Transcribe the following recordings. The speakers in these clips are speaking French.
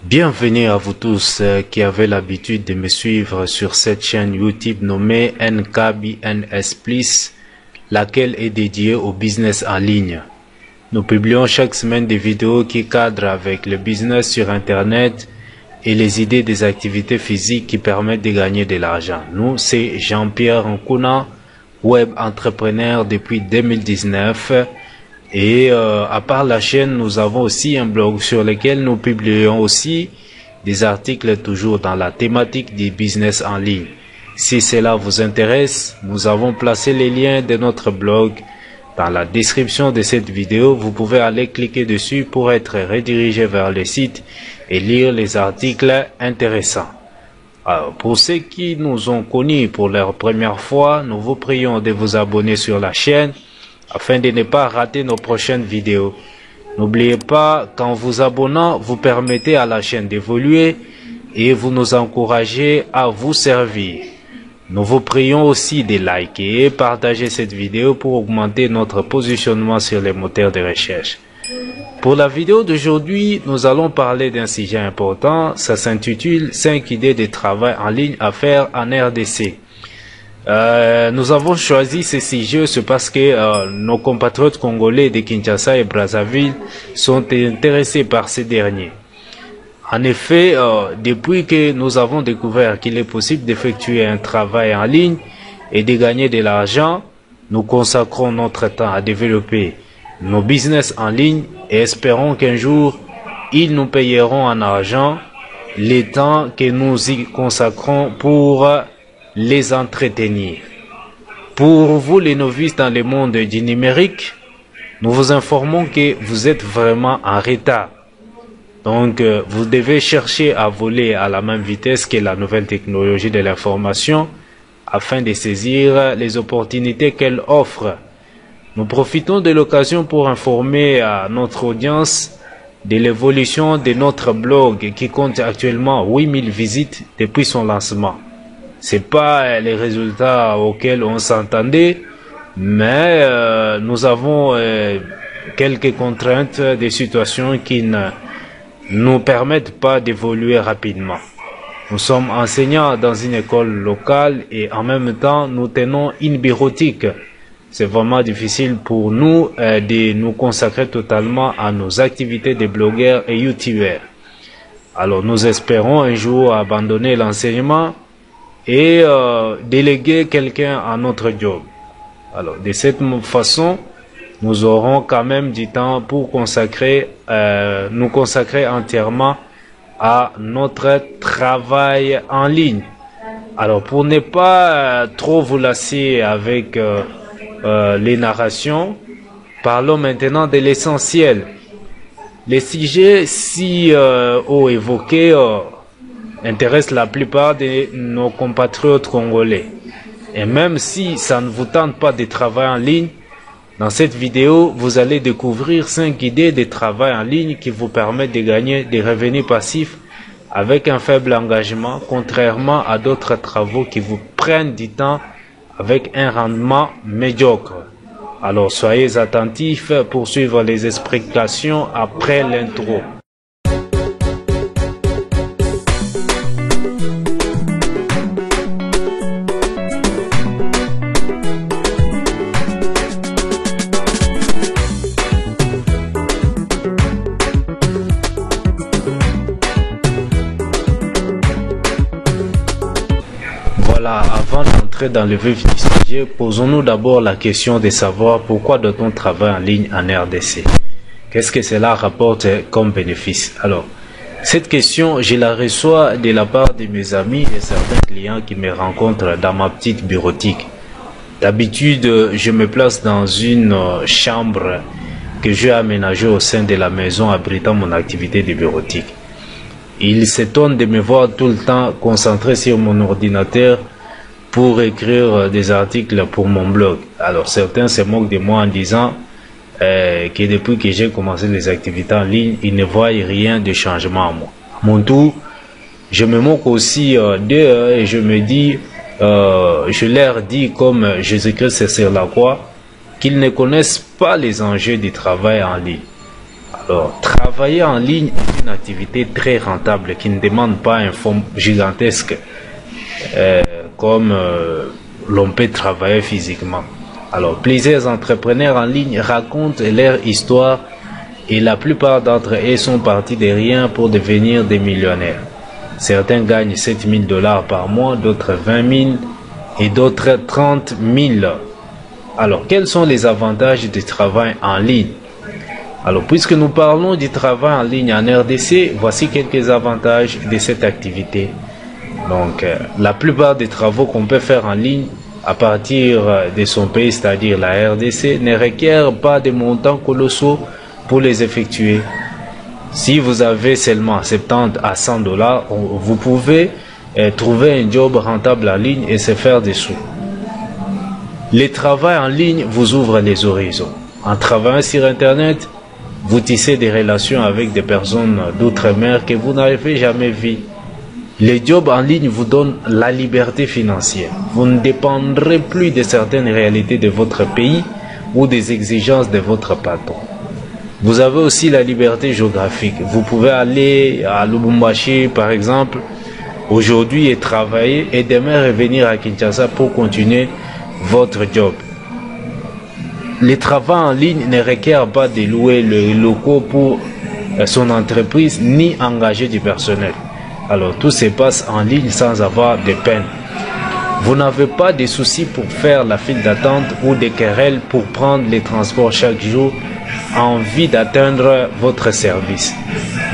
Bienvenue à vous tous qui avez l'habitude de me suivre sur cette chaîne YouTube nommée NKBNS Plus, laquelle est dédiée au business en ligne. Nous publions chaque semaine des vidéos qui cadrent avec le business sur Internet et les idées des activités physiques qui permettent de gagner de l'argent. Nous, c'est Jean-Pierre Nkuna, web entrepreneur depuis 2019. Et à part la chaîne, nous avons aussi un blog sur lequel nous publions aussi des articles toujours dans la thématique du business en ligne. Si cela vous intéresse, nous avons placé les liens de notre blog dans la description de cette vidéo. Vous pouvez aller cliquer dessus pour être redirigé vers le site et lire les articles intéressants. Alors, pour ceux qui nous ont connus pour leur première fois, nous vous prions de vous abonner sur la chaîne afin de ne pas rater nos prochaines vidéos. N'oubliez pas qu'en vous abonnant, vous permettez à la chaîne d'évoluer et vous nous encouragez à vous servir. Nous vous prions aussi de liker et partager cette vidéo pour augmenter notre positionnement sur les moteurs de recherche. Pour la vidéo d'aujourd'hui, nous allons parler d'un sujet important. Ça s'intitule 5 idées de travail en ligne à faire en RDC. Nous avons choisi ce sujet, c'est parce que nos compatriotes congolais de Kinshasa et Brazzaville sont intéressés par ces derniers. En effet, depuis que nous avons découvert qu'il est possible d'effectuer un travail en ligne et de gagner de l'argent, nous consacrons notre temps à développer nos business en ligne et espérons qu'un jour, ils nous payeront en argent les temps que nous y consacrons pour les entretenir. Pour vous les novices dans le monde du numérique, nous vous informons que vous êtes vraiment en retard. Donc vous devez chercher à voler à la même vitesse que la nouvelle technologie de l'information afin de saisir les opportunités qu'elle offre. Nous profitons de l'occasion pour informer à notre audience de l'évolution de notre blog qui compte actuellement 8000 visites depuis son lancement. C'est pas les résultats auxquels on s'attendait, mais nous avons quelques contraintes, des situations qui ne nous permettent pas d'évoluer rapidement. Nous sommes enseignants dans une école locale et en même temps nous tenons une bureautique. C'est vraiment difficile pour nous de nous consacrer totalement à nos activités de blogueurs et youtubeurs. Alors nous espérons un jour abandonner l'enseignement et déléguer quelqu'un à notre job. Alors de cette façon, nous aurons quand même du temps pour nous consacrer entièrement à notre travail en ligne. Alors pour ne pas trop vous lasser avec les narrations, parlons maintenant de l'essentiel. Les sujets si haut évoqués intéresse la plupart de nos compatriotes congolais. Et même si ça ne vous tente pas de travailler en ligne, dans cette vidéo, vous allez découvrir 5 idées de travail en ligne qui vous permettent de gagner des revenus passifs avec un faible engagement, contrairement à d'autres travaux qui vous prennent du temps avec un rendement médiocre. Alors soyez attentifs pour suivre les explications après l'intro. Voilà, avant d'entrer dans le vif du sujet, posons-nous d'abord la question de savoir pourquoi doit-on travailler en ligne en RDC? Qu'est-ce que cela rapporte comme bénéfice? Alors, cette question, je la reçois de la part de mes amis et certains clients qui me rencontrent dans ma petite bureautique. D'habitude, je me place dans une chambre que j'ai aménagée au sein de la maison abritant mon activité de bureautique. Ils s'étonnent de me voir tout le temps concentré sur mon ordinateur pour écrire des articles pour mon blog. Alors certains se moquent de moi en disant que depuis que j'ai commencé les activités en ligne, ils ne voient rien de changement en moi. À mon tour, je me moque aussi d'eux et je me dis, je leur dis comme Jésus-Christ sur la croix, qu'ils ne connaissent pas les enjeux du travail en ligne. Alors, travailler en ligne est une activité très rentable qui ne demande pas un fonds gigantesque comme l'on peut travailler physiquement. Alors, plusieurs entrepreneurs en ligne racontent leur histoire et la plupart d'entre eux sont partis de rien pour devenir des millionnaires. Certains gagnent 7 000 $ par mois, d'autres 20 000 et d'autres 30 000. Alors, quels sont les avantages du travail en ligne? Alors, puisque nous parlons du travail en ligne en RDC, voici quelques avantages de cette activité. Donc, la plupart des travaux qu'on peut faire en ligne à partir de son pays, c'est-à-dire la RDC, ne requièrent pas de montants colossaux pour les effectuer. Si vous avez seulement 70 à 100 $, vous pouvez trouver un job rentable en ligne et se faire des sous. Le travail en ligne vous ouvre les horizons. En travaillant sur Internet, vous tissez des relations avec des personnes d'outre-mer que vous n'avez jamais vues. Les jobs en ligne vous donnent la liberté financière. Vous ne dépendrez plus de certaines réalités de votre pays ou des exigences de votre patron. Vous avez aussi la liberté géographique. Vous pouvez aller à Lubumbashi, par exemple, aujourd'hui et travailler et demain revenir à Kinshasa pour continuer votre job. Le travail en ligne ne requiert pas de louer les locaux pour son entreprise ni engager du personnel. Alors tout se passe en ligne sans avoir de peine. Vous n'avez pas de soucis pour faire la file d'attente ou des querelles pour prendre les transports chaque jour en vue d'atteindre votre service.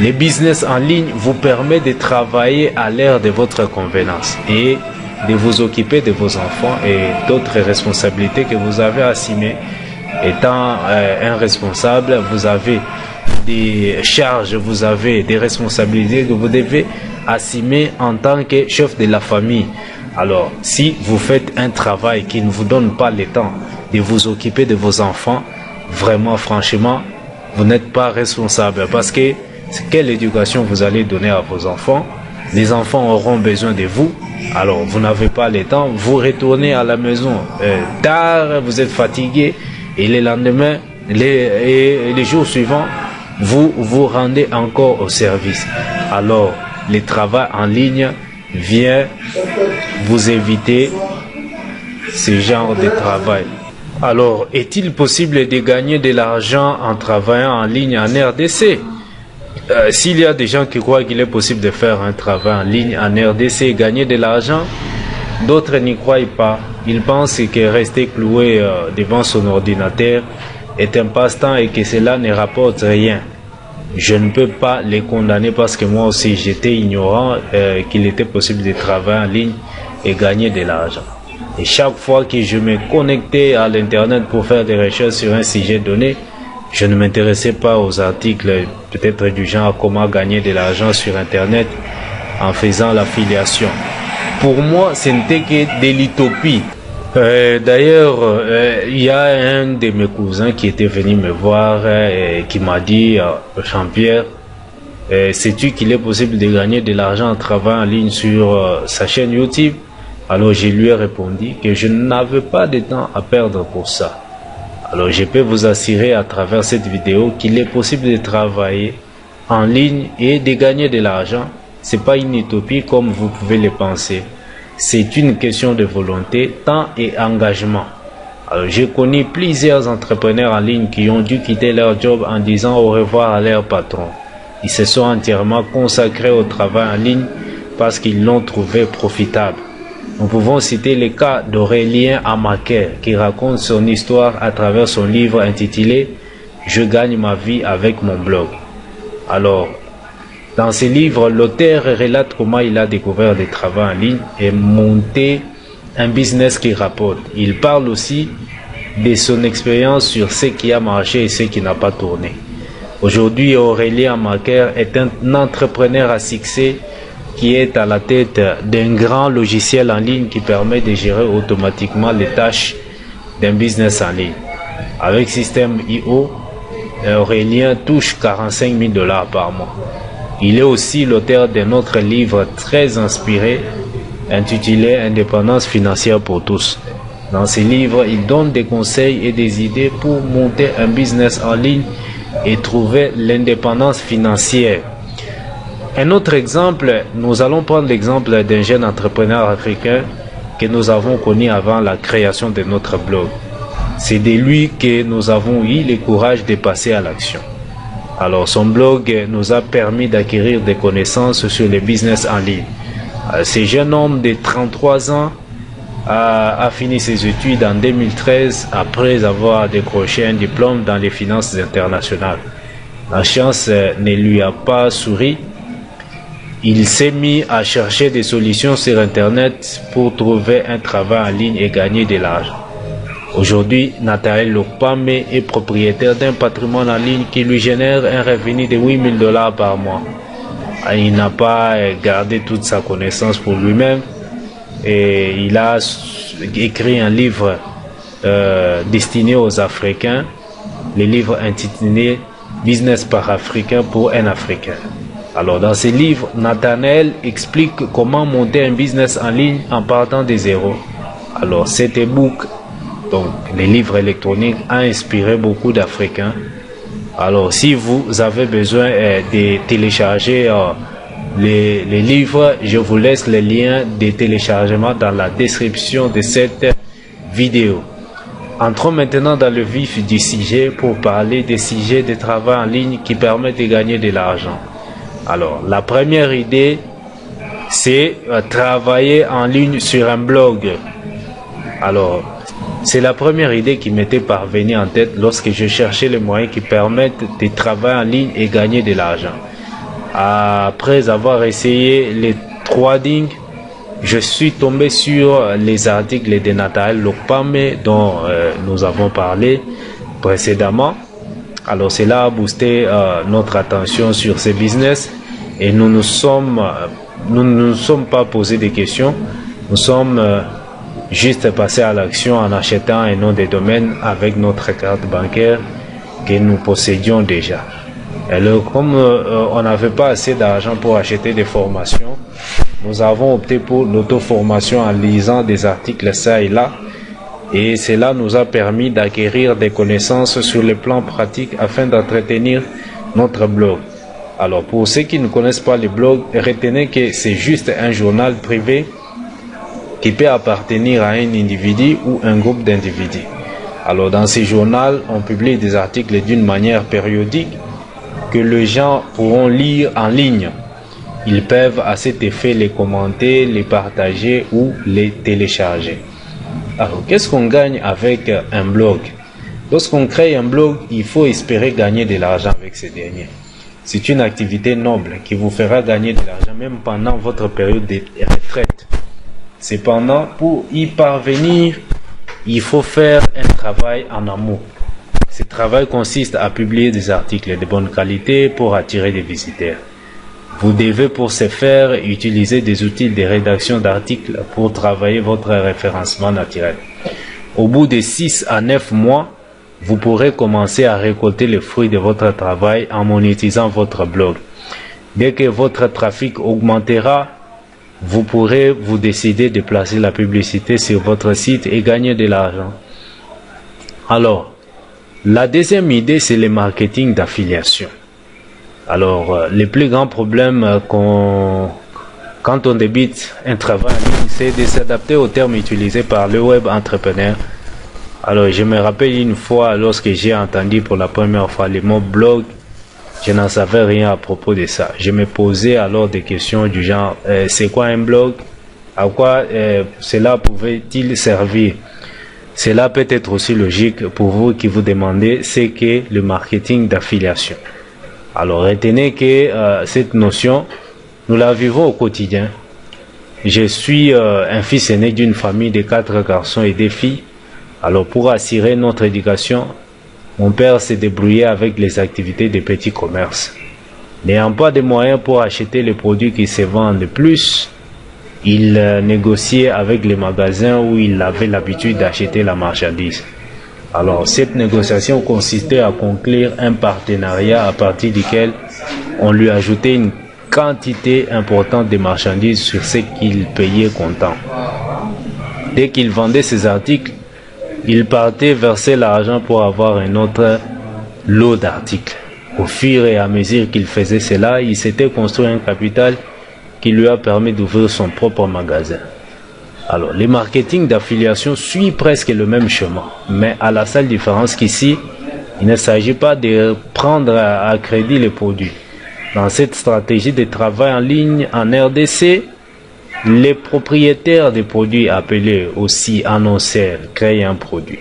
Le business en ligne vous permet de travailler à l'heure de votre convenance et de vous occuper de vos enfants et d'autres responsabilités que vous avez assumées. Étant un responsable, vous avez des charges, vous avez des responsabilités que vous devez assumer en tant que chef de la famille. Alors, si vous faites un travail qui ne vous donne pas le temps de vous occuper de vos enfants, vraiment, franchement, vous n'êtes pas responsable parce que quelle éducation vous allez donner à vos enfants? Les enfants auront besoin de vous. Alors, vous n'avez pas le temps, vous retournez à la maison tard, vous êtes fatigué et le lendemain, les jours suivants, vous vous rendez encore au service. Alors, le travail en ligne vient vous éviter ce genre de travail. Alors, est-il possible de gagner de l'argent en travaillant en ligne en RDC? S'il y a des gens qui croient qu'il est possible de faire un travail en ligne en RDC et gagner de l'argent, d'autres n'y croient pas. Ils pensent que rester cloué devant son ordinateur est un passe-temps et que cela ne rapporte rien. Je ne peux pas les condamner parce que moi aussi j'étais ignorant qu'il était possible de travailler en ligne et gagner de l'argent. Et chaque fois que je me connectais à l'internet pour faire des recherches sur un sujet donné, je ne m'intéressais pas aux articles peut-être du genre comment gagner de l'argent sur internet en faisant l'affiliation. Pour moi, ce n'était que de l'utopie. D'ailleurs, il y a un de mes cousins qui était venu me voir et qui m'a dit, Jean-Pierre, sais-tu qu'il est possible de gagner de l'argent en travaillant en ligne sur sa chaîne YouTube? Alors je lui ai répondu que je n'avais pas de temps à perdre pour ça. Alors je peux vous assurer à travers cette vidéo qu'il est possible de travailler en ligne et de gagner de l'argent. Ce n'est pas une utopie comme vous pouvez le penser. C'est une question de volonté, temps et engagement. Alors, j'ai connu plusieurs entrepreneurs en ligne qui ont dû quitter leur job en disant au revoir à leur patron. Ils se sont entièrement consacrés au travail en ligne parce qu'ils l'ont trouvé profitable. Nous pouvons citer le cas d'Aurélien Amaker qui raconte son histoire à travers son livre intitulé « Je gagne ma vie avec mon blog ». Alors, dans ce livre, l'auteur relate comment il a découvert le travail en ligne et monté un business qui rapporte. Il parle aussi de son expérience sur ce qui a marché et ce qui n'a pas tourné. Aujourd'hui, Aurélien Amaker est un entrepreneur à succès qui est à la tête d'un grand logiciel en ligne qui permet de gérer automatiquement les tâches d'un business en ligne. Avec Système IO, Aurélien touche 45 000 $ par mois. Il est aussi l'auteur d'un autre livre très inspiré intitulé « Indépendance financière pour tous ». Dans ce livre, il donne des conseils et des idées pour monter un business en ligne et trouver l'indépendance financière. Un autre exemple, nous allons prendre l'exemple d'un jeune entrepreneur africain que nous avons connu avant la création de notre blog. C'est de lui que nous avons eu le courage de passer à l'action. Alors son blog nous a permis d'acquérir des connaissances sur le business en ligne. Ce jeune homme de 33 ans a fini ses études en 2013 après avoir décroché un diplôme dans les finances internationales. La chance ne lui a pas souri. Il s'est mis à chercher des solutions sur Internet pour trouver un travail en ligne et gagner de l'argent. Aujourd'hui, Nathanaël Lokpame est propriétaire d'un patrimoine en ligne qui lui génère un revenu de $8 000 par mois. Il n'a pas gardé toute sa connaissance pour lui-même et il a écrit un livre destiné aux Africains, le livre intitulé « Business par Africain pour un Africain ». Alors dans ce livre, Nathanaël explique comment monter un business en ligne en partant de zéro. Alors cet e-book, donc les livres électroniques, a inspiré beaucoup d'Africains. Alors si vous avez besoin de télécharger les livres, je vous laisse les liens de téléchargement dans la description de cette vidéo. Entrons maintenant dans le vif du sujet pour parler des sujets de travail en ligne qui permettent de gagner de l'argent. Alors, la première idée, c'est travailler en ligne sur un blog. Alors, c'est la première idée qui m'était parvenue en tête lorsque je cherchais les moyens qui permettent de travailler en ligne et gagner de l'argent. Après avoir essayé les trading, je suis tombé sur les articles de Nathanaël Lokpame dont nous avons parlé précédemment. Alors cela a boosté notre attention sur ces business et nous ne nous sommes pas posé des questions. Nous sommes juste passés à l'action en achetant un nom de domaine avec notre carte bancaire que nous possédions déjà. Alors comme on n'avait pas assez d'argent pour acheter des formations, nous avons opté pour l'auto-formation en lisant des articles ça et là. Et cela nous a permis d'acquérir des connaissances sur le plan pratique afin d'entretenir notre blog. Alors pour ceux qui ne connaissent pas le blog, retenez que c'est juste un journal privé qui peut appartenir à un individu ou un groupe d'individus. Alors dans ce journal, on publie des articles d'une manière périodique que les gens pourront lire en ligne. Ils peuvent à cet effet les commenter, les partager ou les télécharger. Alors, qu'est-ce qu'on gagne avec un blog? Lorsqu'on crée un blog, il faut espérer gagner de l'argent avec ce dernier. C'est une activité noble qui vous fera gagner de l'argent même pendant votre période de retraite. Cependant, pour y parvenir, il faut faire un travail en amont. Ce travail consiste à publier des articles de bonne qualité pour attirer des visiteurs. Vous devez pour ce faire utiliser des outils de rédaction d'articles pour travailler votre référencement naturel. Au bout de 6 à 9 mois, vous pourrez commencer à récolter les fruits de votre travail en monétisant votre blog. Dès que votre trafic augmentera, vous pourrez vous décider de placer la publicité sur votre site et gagner de l'argent. Alors, la deuxième idée, c'est le marketing d'affiliation. Alors, le plus grand problème quand on débute un travail en ligne, c'est de s'adapter aux termes utilisés par le web entrepreneur. Alors, je me rappelle une fois, lorsque j'ai entendu pour la première fois le mot blog, je n'en savais rien à propos de ça. Je me posais alors des questions du genre, c'est quoi un blog? À quoi cela pouvait-il servir? Cela peut être aussi logique pour vous qui vous demandez ce qu'est le marketing d'affiliation. Alors retenez que cette notion, nous la vivons au quotidien. Je suis un fils aîné d'une famille de 4 garçons et 2 filles. Alors pour assurer notre éducation, mon père s'est débrouillé avec les activités de petits commerces. N'ayant pas de moyens pour acheter les produits qui se vendent le plus, il négociait avec les magasins où il avait l'habitude d'acheter la marchandise. Alors, cette négociation consistait à conclure un partenariat à partir duquel on lui ajoutait une quantité importante de marchandises sur ce qu'il payait comptant. Dès qu'il vendait ses articles, il partait verser l'argent pour avoir un autre lot d'articles. Au fur et à mesure qu'il faisait cela, il s'était construit un capital qui lui a permis d'ouvrir son propre magasin. Alors, le marketing d'affiliation suit presque le même chemin, mais à la seule différence qu'ici, il ne s'agit pas de prendre à crédit les produits. Dans cette stratégie de travail en ligne en RDC, les propriétaires des produits appelés aussi annonceurs créent un produit.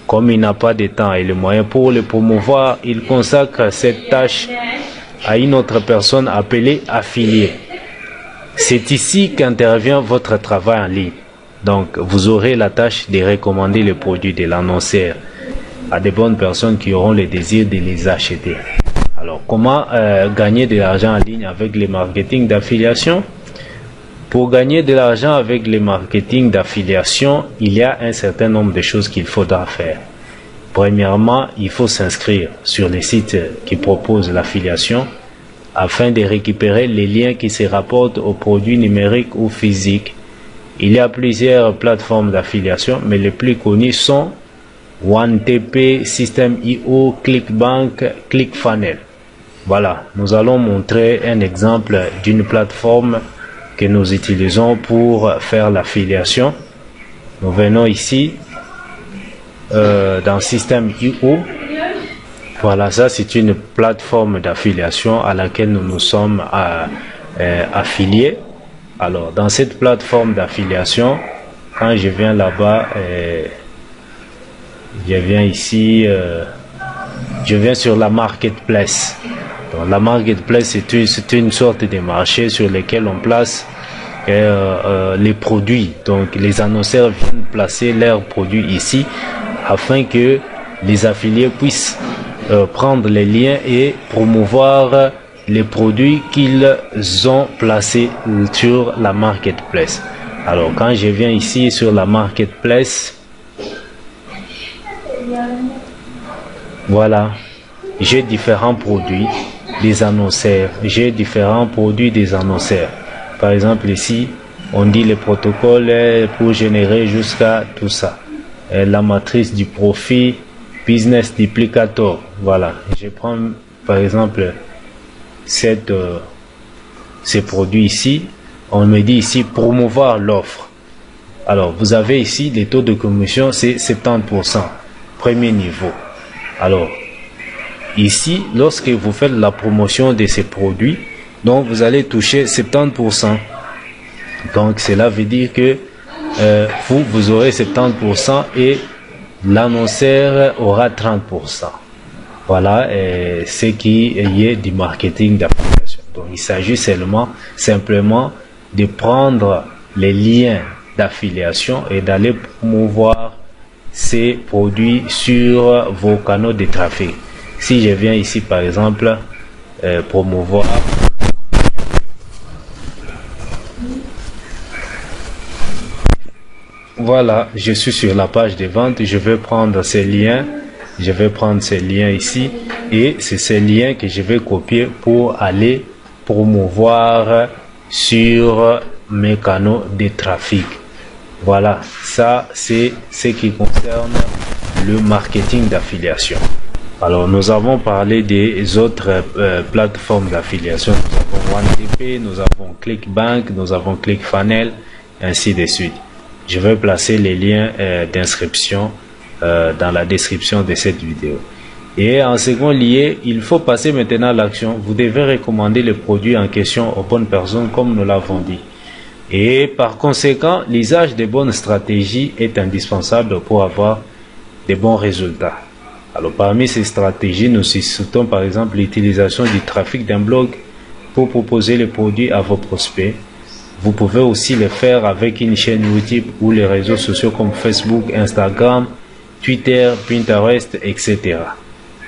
Comme il n'a pas de temps et les moyens pour le promouvoir, il consacre cette tâche à une autre personne appelée affilié. C'est ici qu'intervient votre travail en ligne. Donc, vous aurez la tâche de recommander les produits de l'annonceur à des bonnes personnes qui auront le désir de les acheter. Alors, comment gagner de l'argent en ligne avec le marketing d'affiliation? Pour gagner de l'argent avec le marketing d'affiliation, il y a un certain nombre de choses qu'il faudra faire. Premièrement, il faut s'inscrire sur les sites qui proposent l'affiliation afin de récupérer les liens qui se rapportent aux produits numériques ou physiques. Il y a plusieurs plateformes d'affiliation, mais les plus connues sont OneTP, System.io, ClickBank, ClickFunnels. Voilà, nous allons montrer un exemple d'une plateforme que nous utilisons pour faire l'affiliation. Nous venons ici dans System.io. Voilà, ça c'est une plateforme d'affiliation à laquelle nous nous sommes affiliés. Alors, dans cette plateforme d'affiliation, quand je viens là-bas, je viens ici, je viens sur la marketplace. Donc, la marketplace, c'est une sorte de marché sur lequel on place les produits. Donc, les annonceurs viennent placer leurs produits ici afin que les affiliés puissent prendre les liens et promouvoir les produits qu'ils ont placés sur la marketplace. Alors, quand je viens ici sur la marketplace, voilà, j'ai différents produits des annonceurs. J'ai différents produits des annonceurs. Par exemple, ici, on dit le protocole pour générer jusqu'à tout ça. La matrice du profit, business duplicator. Voilà, je prends par exemple ces produits ici. On me dit ici promouvoir l'offre. Alors, vous avez ici les taux de commission, c'est 70%. Premier niveau. Alors, ici, lorsque vous faites la promotion de ces produits, donc vous allez toucher 70%. Donc, cela veut dire que vous aurez 70% et l'annonceur aura 30%. Voilà ce qui est du marketing d'affiliation. Donc, il s'agit simplement de prendre les liens d'affiliation et d'aller promouvoir ces produits sur vos canaux de trafic. Si je viens ici, par exemple, promouvoir voilà, je suis sur la page de vente, je vais prendre ces liens, ici et c'est ces liens que je vais copier pour aller promouvoir sur mes canaux de trafic. Voilà, ça c'est ce qui concerne le marketing d'affiliation. Alors, nous avons parlé des autres plateformes d'affiliation. Nous avons OneTP, nous avons ClickBank, nous avons ClickFunnels, ainsi de suite. Je vais placer les liens d'inscription dans la description de cette vidéo. Et en second lieu, il faut passer maintenant à l'action. Vous devez recommander le produit en question aux bonnes personnes, comme nous l'avons dit. Et par conséquent, l'usage de bonnes stratégies est indispensable pour avoir de bons résultats. Alors, parmi ces stratégies, nous citons par exemple l'utilisation du trafic d'un blog pour proposer les produits à vos prospects. Vous pouvez aussi le faire avec une chaîne YouTube ou les réseaux sociaux comme Facebook, Instagram, Twitter, Pinterest, etc.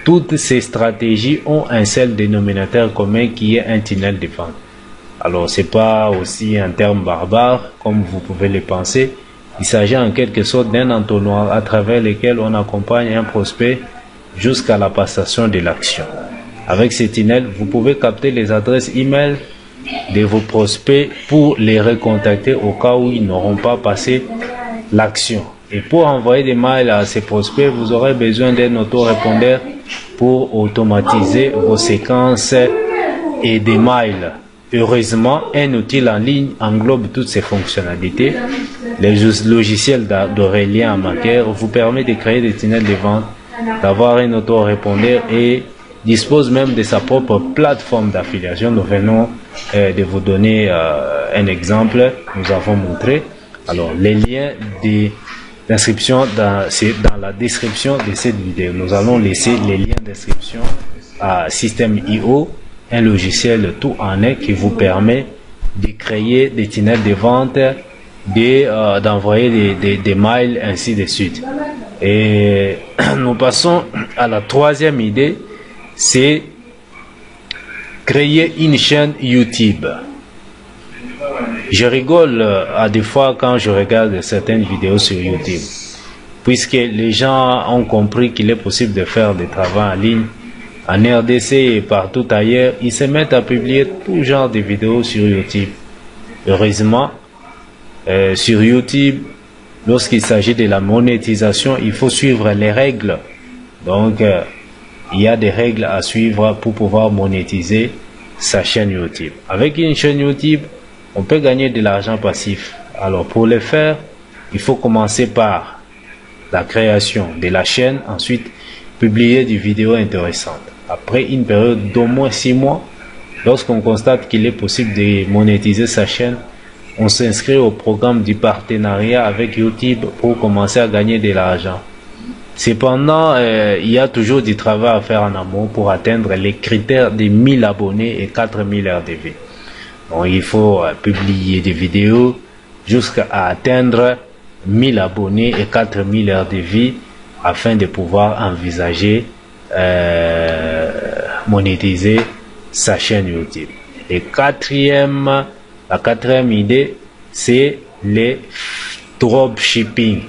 Toutes ces stratégies ont un seul dénominateur commun qui est un tunnel de vente. Alors, ce n'est pas aussi un terme barbare comme vous pouvez le penser. Il s'agit en quelque sorte d'un entonnoir à travers lequel on accompagne un prospect jusqu'à la passation de l'action. Avec ce tunnel, vous pouvez capter les adresses email de vos prospects pour les recontacter au cas où ils n'auront pas passé l'action. Et pour envoyer des mails à ces prospects, vous aurez besoin d'un autorépondeur pour automatiser vos séquences et des mails. Heureusement, un outil en ligne englobe toutes ces fonctionnalités. Les logiciels d'Aurélien Amaker vous permet de créer des tunnels de vente, d'avoir un autorépondeur et dispose même de sa propre plateforme d'affiliation. Nous venons de vous donner un exemple. Nous avons montré. Alors, les liens d'inscription c'est dans la description de cette vidéo. Nous allons laisser les liens d'inscription à Systeme.io, un logiciel tout en un qui vous permet de créer des tunnels de vente, d'envoyer des mails, ainsi de suite. Et nous passons à la troisième idée, c'est créer une chaîne YouTube. Je rigole à des fois quand je regarde certaines vidéos sur YouTube, puisque les gens ont compris qu'il est possible de faire des travaux en ligne. En RDC et partout ailleurs, ils se mettent à publier tout genre de vidéos sur YouTube. Heureusement, sur YouTube, lorsqu'il s'agit de la monétisation, il faut suivre les règles. Donc, il y a des règles à suivre pour pouvoir monétiser sa chaîne YouTube. Avec une chaîne YouTube, on peut gagner de l'argent passif. Alors, pour le faire, il faut commencer par la création de la chaîne, ensuite publier des vidéos intéressantes. Après une période d'au moins 6 mois, lorsqu'on constate qu'il est possible de monétiser sa chaîne, on s'inscrit au programme du partenariat avec YouTube pour commencer à gagner de l'argent. Cependant, il y a toujours du travail à faire en amont pour atteindre les critères de 1000 abonnés et 4000 heures de vie. Donc, il faut publier des vidéos jusqu'à atteindre 1000 abonnés et 4000 heures de vie afin de pouvoir envisager monétiser sa chaîne YouTube. La quatrième idée, c'est les dropshipping.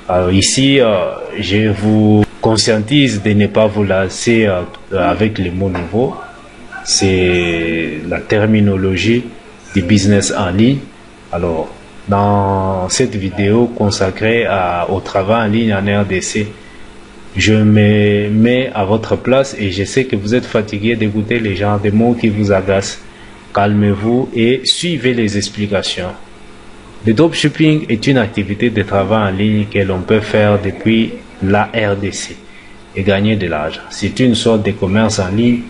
Alors ici, je vous conscientise de ne pas vous lasser avec les mots nouveaux. C'est la terminologie du business en ligne. Alors, dans cette vidéo consacrée au travail en ligne en RDC, je me mets à votre place et je sais que vous êtes fatigué d'écouter les genres de mots qui vous agacent. Calmez-vous et suivez les explications. Le dropshipping est une activité de travail en ligne que l'on peut faire depuis la RDC et gagner de l'argent. C'est une sorte de commerce en ligne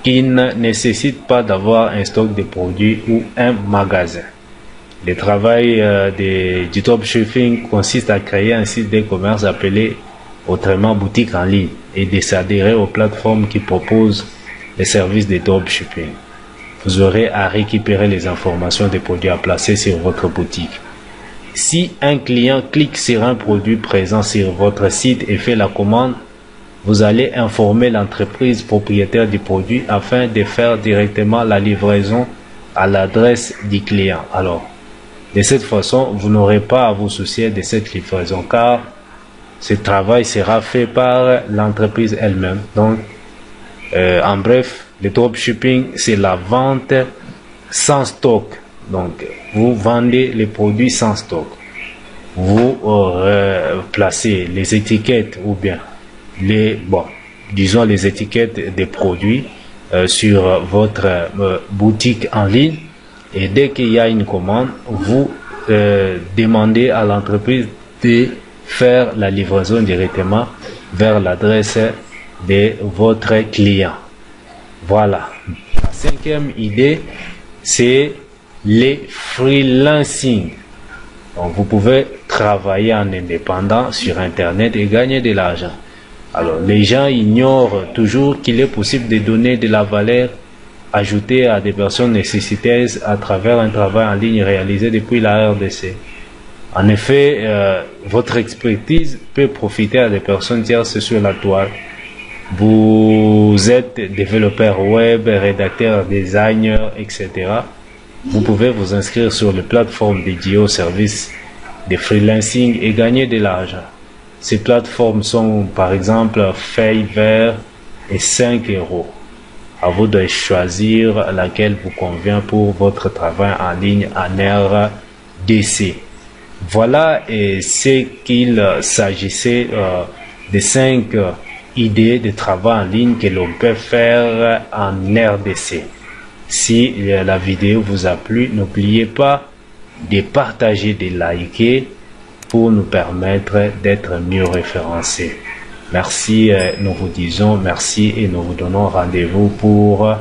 qui ne nécessite pas d'avoir un stock de produits ou un magasin. Le travail du dropshipping consiste à créer un site de commerce appelé autrement boutique en ligne et de s'adhérer aux plateformes qui proposent les services de dropshipping. Vous aurez à récupérer les informations des produits à placer sur votre boutique. Si un client clique sur un produit présent sur votre site et fait la commande, vous allez informer l'entreprise propriétaire du produit afin de faire directement la livraison à l'adresse du client. Alors, de cette façon, vous n'aurez pas à vous soucier de cette livraison car ce travail sera fait par l'entreprise elle-même. Donc, en bref, le dropshipping, c'est la vente sans stock. Donc, vous vendez les produits sans stock. Vous placez les étiquettes ou bien disons les étiquettes des produits sur votre boutique en ligne. Et dès qu'il y a une commande, vous demandez à l'entreprise de faire la livraison directement vers l'adresse de votre client. Voilà. La cinquième idée, c'est les freelancing. Donc, vous pouvez travailler en indépendant sur Internet et gagner de l'argent. Alors, les gens ignorent toujours qu'il est possible de donner de la valeur ajoutée à des personnes nécessiteuses à travers un travail en ligne réalisé depuis la RDC. En effet, votre expertise peut profiter à des personnes tierces sur la toile. Vous êtes développeur web, rédacteur, designer, etc. Vous pouvez vous inscrire sur les plateformes dédiées aux services de freelancing et gagner de l'argent. Ces plateformes sont par exemple Fiverr et 5 €. À vous de choisir laquelle vous convient pour votre travail en ligne en RDC. Voilà ce qu'il s'agissait des 5 idées de travail en ligne que l'on peut faire en RDC. Si la vidéo vous a plu, n'oubliez pas de partager, de liker pour nous permettre d'être mieux référencés. Merci, nous vous disons merci et nous vous donnons rendez-vous pour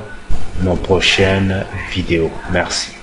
nos prochaines vidéos. Merci.